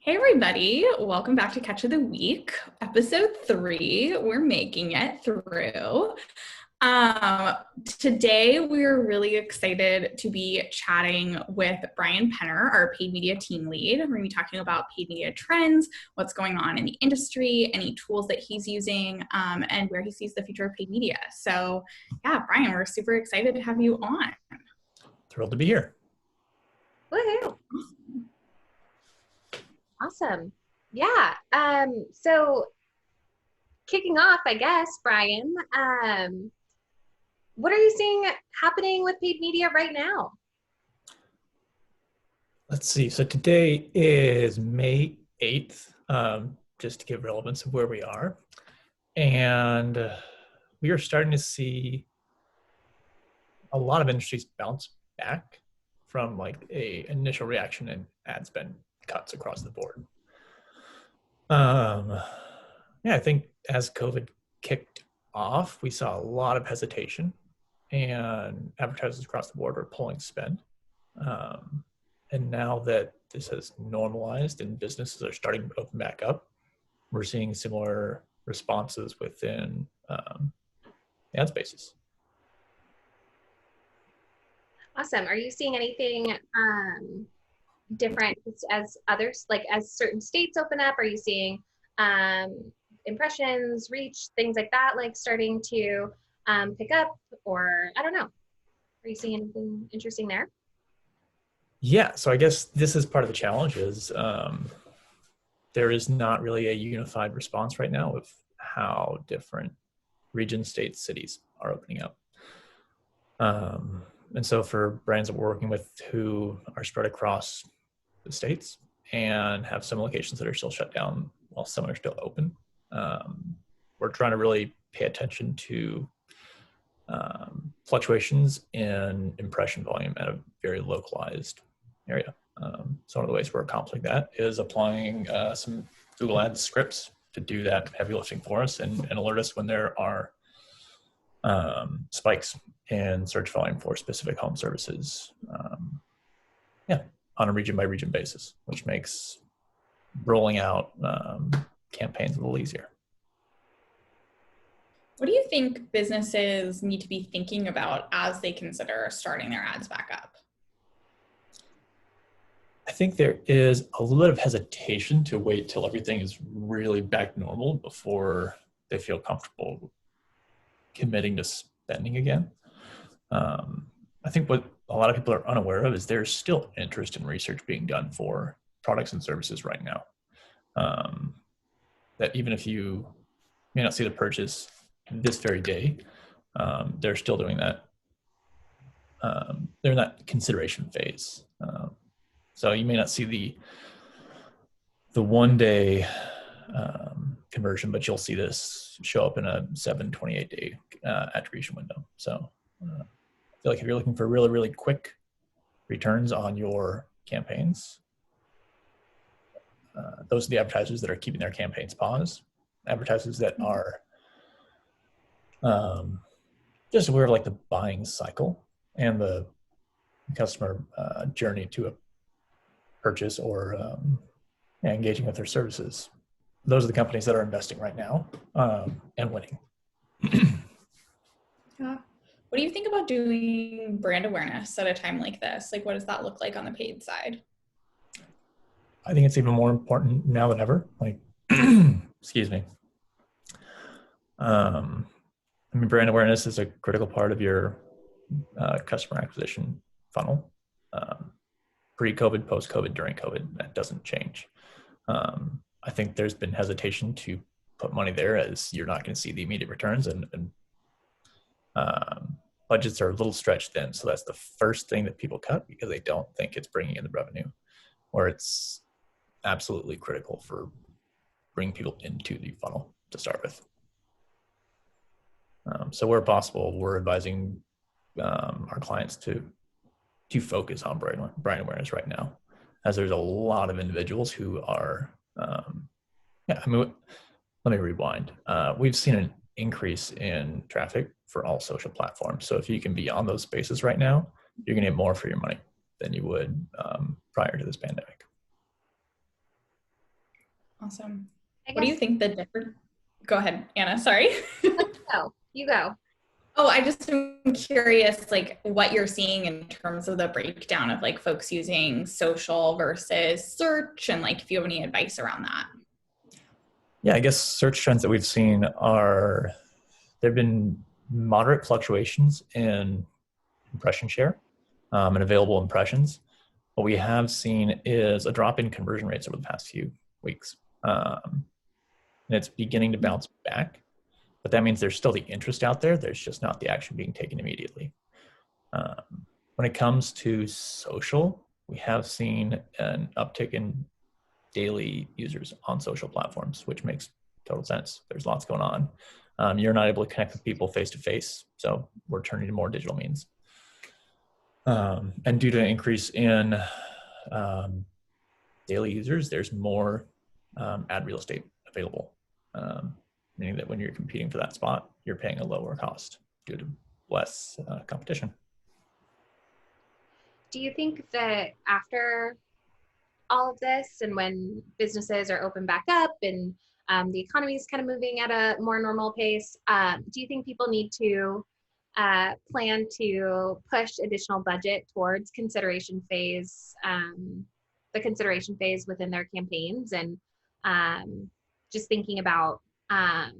Hey everybody, welcome back to Catch of the Week, episode 3. We're making it through. Um, Today we're really excited to be chatting with Brian Penner, our paid media team lead. We're going to be talking about paid media trends, what's going on in the industry, any tools that he's using, and where he sees the future of paid media. So yeah, Brian, we're super excited to have you on. Thrilled to be here. Woohoo. Awesome. Yeah. So kicking off, I guess, Brian, what are you seeing happening with paid media right now? Let's see. So today is May 8th, just to give relevance of where we are. And we are starting to see a lot of industries bounce back from like a initial reaction and ad spend cuts across the board. I think as COVID kicked off, we saw a lot of hesitation and advertisers across the board are pulling spend. And now that this has normalized and businesses are starting to open back up, we're seeing similar responses within ad spaces. Awesome. Are you seeing anything different as others, like as certain states open up? Are you seeing impressions, reach, things like that, like starting to pick up, or I don't know. Are you seeing anything interesting there? Yeah, so I guess this is part of the challenge is there is not really a unified response right now of how different regions, states, cities are opening up. And so for brands that we're working with who are spread across the states and have some locations that are still shut down while some are still open, we're trying to really pay attention to fluctuations in impression volume at a very localized area. So one of the ways we're accomplishing that is applying some Google Ads scripts to do that heavy lifting for us and alert us when there are spikes in search volume for specific home services. On a region by region basis, which makes rolling out campaigns a little easier. What do you think businesses need to be thinking about as they consider starting their ads back up? I think there is a little bit of hesitation to wait till everything is really back to normal before they feel comfortable committing to spending again. I think what a lot of people are unaware of is there's still interest in research being done for products and services right now. That even if you may not see the purchase this very day, they're still doing that. They're in that consideration phase. So you may not see the 1 day conversion, but you'll see this show up in a 7-28 day attribution window. So I feel like if you're looking for really, really quick returns on your campaigns, those are the advertisers that are keeping their campaigns paused. Advertisers that are just aware of like the buying cycle and the customer journey to a purchase or engaging with their services. Those are the companies that are investing right now and winning. Yeah. What do you think about doing brand awareness at a time like this? Like, what does that look like on the paid side? I think it's even more important now than ever. Like, excuse me. Brand awareness is a critical part of your customer acquisition funnel. Pre-COVID, post-COVID, during COVID, that doesn't change. I think there's been hesitation to put money there as you're not going to see the immediate returns and budgets are a little stretched thin. So that's the first thing that people cut because they don't think it's bringing in the revenue, where it's absolutely critical for bringing people into the funnel to start with. So where possible, we're advising our clients to focus on brand awareness right now, as there's a lot of individuals who are, let me rewind. We've seen an increase in traffic for all social platforms. So if you can be on those spaces right now, you're gonna get more for your money than you would prior to this pandemic. Awesome. I What do you guess, think the different? Go ahead, Anna. Sorry. oh, you go. Oh, I just am curious, like what you're seeing in terms of the breakdown of like folks using social versus search, and like if you have any advice around that. Yeah, I guess search trends that we've seen are, there have been moderate fluctuations in impression share and available impressions. What we have seen is a drop in conversion rates over the past few weeks. And it's beginning to bounce back, but that means there's still the interest out there. There's just not the action being taken immediately. When it comes to social, we have seen an uptick in daily users on social platforms, which makes total sense. There's lots going on. You're not able to connect with people face to face, so we're turning to more digital means. And due to an increase in daily users, there's more ad real estate available, meaning that when you're competing for that spot, you're paying a lower cost due to less competition. Do you think that after all of this, and when businesses are open back up and the economy is kind of moving at a more normal pace, do you think people need to plan to push additional budget towards the consideration phase within their campaigns? And just thinking about, I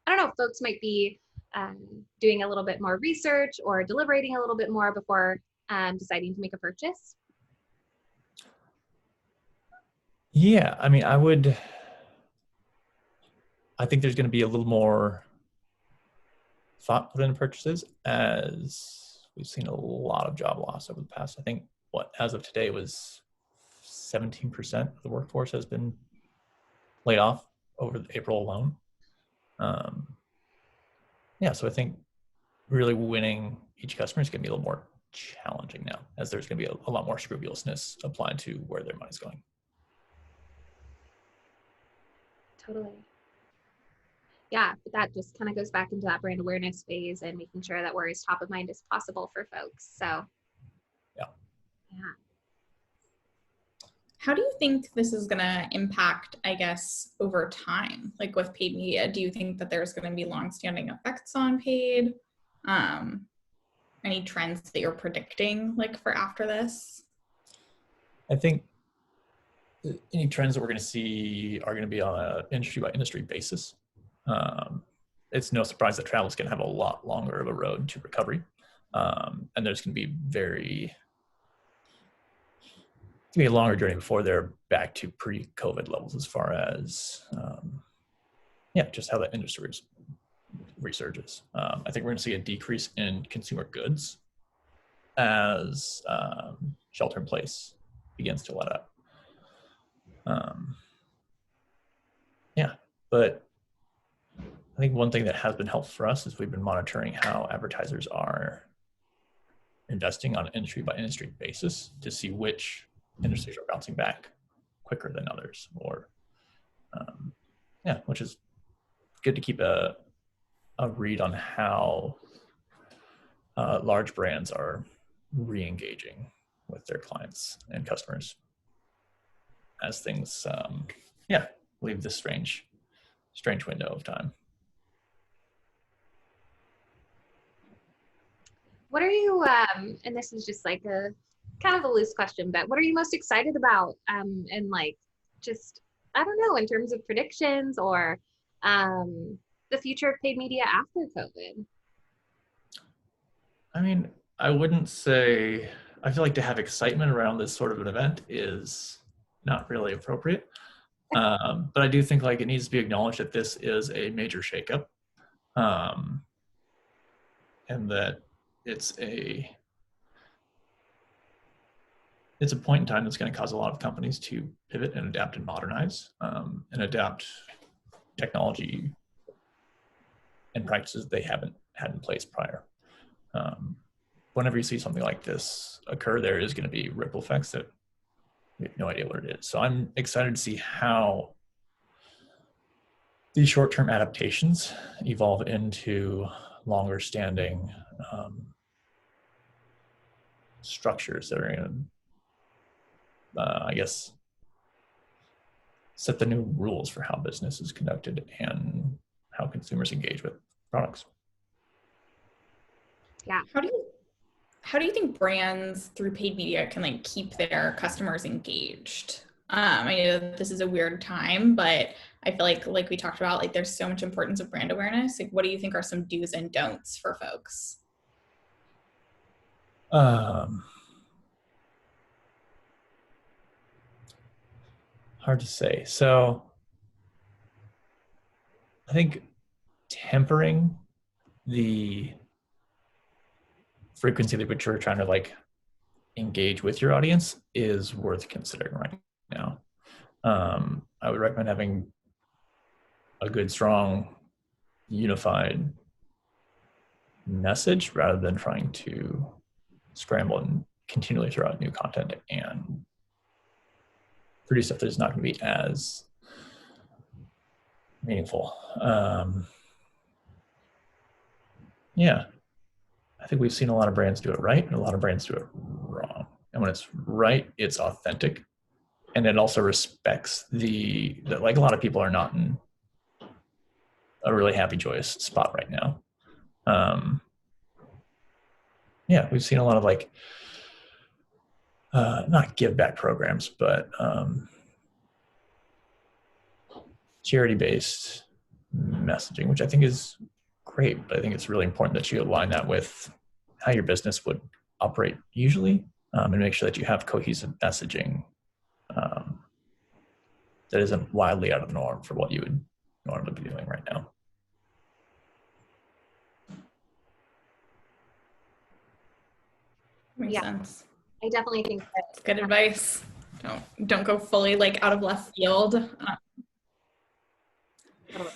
don't know, folks might be doing a little bit more research or deliberating a little bit more before deciding to make a purchase. Yeah, I mean, I think there's going to be a little more thought put into purchases, as we've seen a lot of job loss over the past, I think, as of today was 17% of the workforce has been laid off over April alone. Yeah, so I think really winning each customer is going to be a little more challenging now, as there's going to be a lot more scrupulousness applied to where their money's going. Totally. Yeah, but that just kind of goes back into that brand awareness phase and making sure that we're as top of mind as possible for folks. So, yeah. How do you think this is going to impact, I guess, over time? Like with paid media, do you think that there's going to be longstanding effects on paid? Any trends that you're predicting, like for after this? I think any trends that we're going to see are going to be on an industry by industry basis. It's no surprise that travel is going to have a lot longer of a road to recovery. And there's going to be a longer journey before they're back to pre-COVID levels, as far as, just how that industry resurges. I think we're going to see a decrease in consumer goods as shelter in place begins to let up. But I think one thing that has been helpful for us is we've been monitoring how advertisers are investing on an industry by industry basis to see which industries are bouncing back quicker than others, or which is good to keep a read on how large brands are re-engaging with their clients and customers as things leave this strange window of time. what are you, and this is just like a kind of a loose question, but what are you most excited about? And like, just, I don't know, in terms of predictions or the future of paid media after COVID? I mean, I wouldn't say, I feel like to have excitement around this sort of an event is not really appropriate. But I do think like it needs to be acknowledged that this is a major shakeup, and that it's a point in time that's going to cause a lot of companies to pivot and adapt and modernize, and adapt technology and practices they haven't had in place prior. Whenever you see something like this occur, there is going to be ripple effects that we have no idea what it is. So I'm excited to see how these short-term adaptations evolve into longer-standing structures that are going to, set the new rules for how business is conducted and how consumers engage with products. Yeah. How do you think brands through paid media can like keep their customers engaged? I know that this is a weird time, but I feel like we talked about, like there's so much importance of brand awareness. Like, what do you think are some do's and don'ts for folks? Hard to say. So I think tempering the frequency at which you're trying to like engage with your audience is worth considering right now. I would recommend having a good, strong, unified message rather than trying to scramble and continually throw out new content and produce stuff that is not going to be as meaningful. Yeah, I think we've seen a lot of brands do it right and a lot of brands do it wrong. And when it's right, it's authentic. And it also respects like a lot of people are not in a really happy, joyous spot right now. Yeah, we've seen a lot of like, not give back programs, but charity-based messaging, which I think is great. But I think it's really important that you align that with how your business would operate usually, and make sure that you have cohesive messaging that isn't wildly out of the norm for what you would normally be doing right now. Makes sense. I definitely think that's good advice. Don't go fully like out of left field.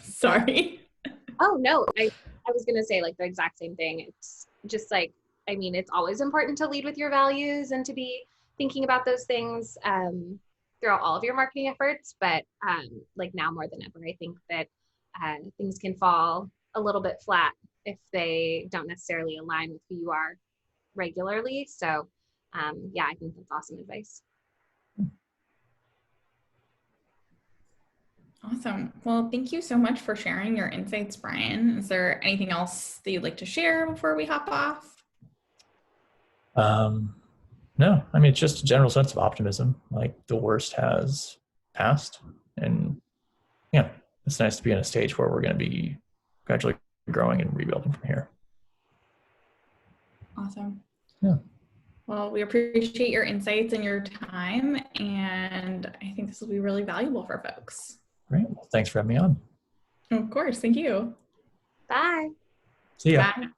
Sorry. Oh no, I was gonna say like the exact same thing. It's just like, I mean, it's always important to lead with your values and to be thinking about those things throughout all of your marketing efforts. But like now more than ever, I think that things can fall a little bit flat if they don't necessarily align with who you are regularly. So yeah, I think that's awesome advice. Awesome. Well, thank you so much for sharing your insights, Brian. Is there anything else that you'd like to share before we hop off? No, I mean, it's just a general sense of optimism. Like the worst has passed, and yeah, it's nice to be in a stage where we're going to be gradually growing and rebuilding from here. Awesome. Yeah. Well, we appreciate your insights and your time, and I think this will be really valuable for folks. Great. Well, thanks for having me on. Of course. Thank you. Bye. See ya. Bye.